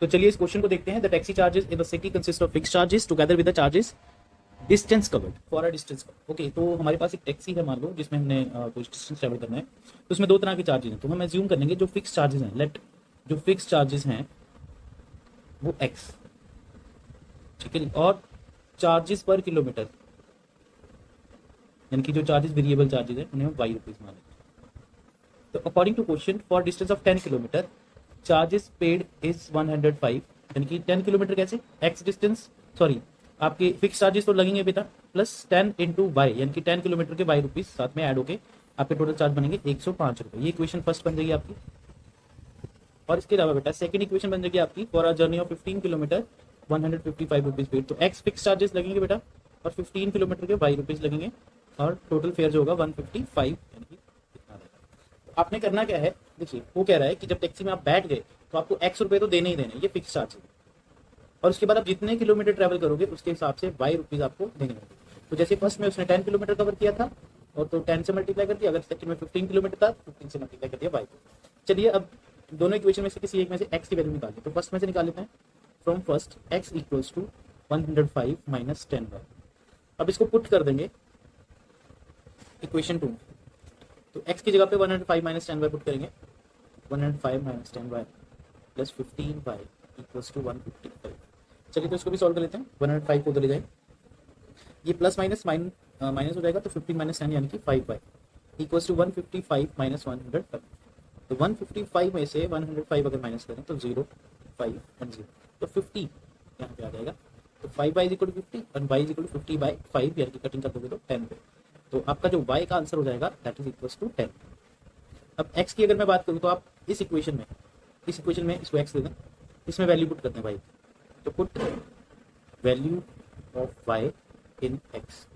तो चलिए इस क्वेश्चन को देखते हैं। The taxi charges in the city consist of fix charges together with the charges distance covered for a distance covered. Okay, तो हमारे पास एक टैक्सी है मान लो, जिसमें हमने कुछ डिस्टेंस ट्रेवल करना है। तो उसमें दो तरह के चार्जेस हैं, तो हम एज्यूम करेंगे जो फिक्स चार्जेस हैं, लेट जो फिक्स चार्जेस हैं वो एक्स, ठीक है, और चार्जेस पर किलोमीटर यानी कि जो चार्जेस वेरिएबल चार्जेस हैं उन्हें हम वाई रुपीज मान लेंगे। तो according to question for distance of 10 kilometre charges paid is 105, यानी कि 10 किलोमीटर कैसे एक्स डिस्टेंस, सॉरी आपके फिक्स चार्जेस तो लगेंगे बेटा, प्लस 10 इंटू वाई, यानी कि 10 किलोमीटर के वाई रुपीज साथ में ऐड होके आपके टोटल चार्ज बनेंगे 105 रुपये। ये इक्वेशन फर्स्ट बन जाएगी आपकी। और इसके अलावा बेटा सेकंड इक्वेशन बन जाएगी आपकी for a journey of 15 kilometre 155 rupees paid. तो एक्स फिक्स चार्जेस लगेंगे बेटा और 15 किलोमीटर के वाई रुपीज लगेंगे और टोटल फेयर जो होगा 155, यानी कि इतना रहेगा। तो आपने करना क्या है, देखिए वो कह रहा है कि जब टैक्सी में आप बैठ गए तो आपको एक्स रुपये तो देने ही देने, ये फिक्स चार्ज है। और उसके बाद आप जितने किलोमीटर ट्रैवल करोगे उसके हिसाब से वाई रुपीज आपको देने होंगे। तो जैसे फर्स्ट में उसने 10 किलोमीटर कवर किया था और तो 10 से मल्टीप्लाई कर दिया, अगर सेकंड में 15 किलोमीटर था 15 से मल्टीप्लाई कर दिया वाई को। चलिए अब दोनों इक्वेशन में से किसी एक में से एक्स की वैल्यू निकालिए। तो फर्स्ट में से निकाल लेते हैं, from first x equals to 105 minus 10 y. अब इसको पुट कर देंगे इक्वेशन 2। तो x की जगह पे 105 माइनस 10 वाई पुट करेंगे, 105 minus 10 y plus 15 y equals to 155। चलिए तो इसको भी सॉल्व कर लेते हैं। 105 को उधर ले जाए, ये प्लस माइनस माइनस हो जाएगा, तो 15 माइनस 10 यानी कि 5 वाई इक्वल्स टू 155 माइनस 105। तो 155 में से 105 अगर माइनस करें तो 0 5 एंड 0, तो 50 यहाँ पे आ जाएगा। तो 5 बाई इक्वल टू 50 और y इक्वल टू 50 बाई 5, यानी कि कटिंग कर दोगे तो 10 पे। तो आपका जो y का आंसर हो जाएगा दैट इज इक्वल्स टू 10। अब x की अगर मैं बात करूँ तो आप इस इक्वेशन में इसको x दे दें, इसमें वैल्यू पुट करते हैं y। तो put value of y in x।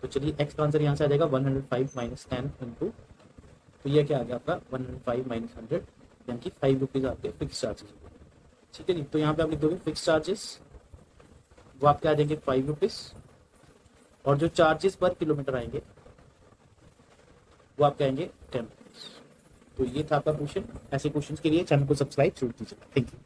तो चलिए x का आंसर यहाँ से आ जाएगा 105 माइनस 10 इंटू, तो यह क्या आ गया आपका 105 माइनस 100, यानी कि 5 रुपीज आपके फिक्स चार्जेस। ठीक है जी, तो यहाँ पे आप लिख दोगे फिक्स चार्जेस, वो आपके आ जाएंगे 5 रुपीज, और जो चार्जेस पर किलोमीटर आएंगे वो आपके आएंगे 10 रुपीज। तो ये था आपका क्वेश्चन। ऐसे क्वेश्चन के लिए चैनल को सब्सक्राइब जरूर कीजिएगा। Thank you.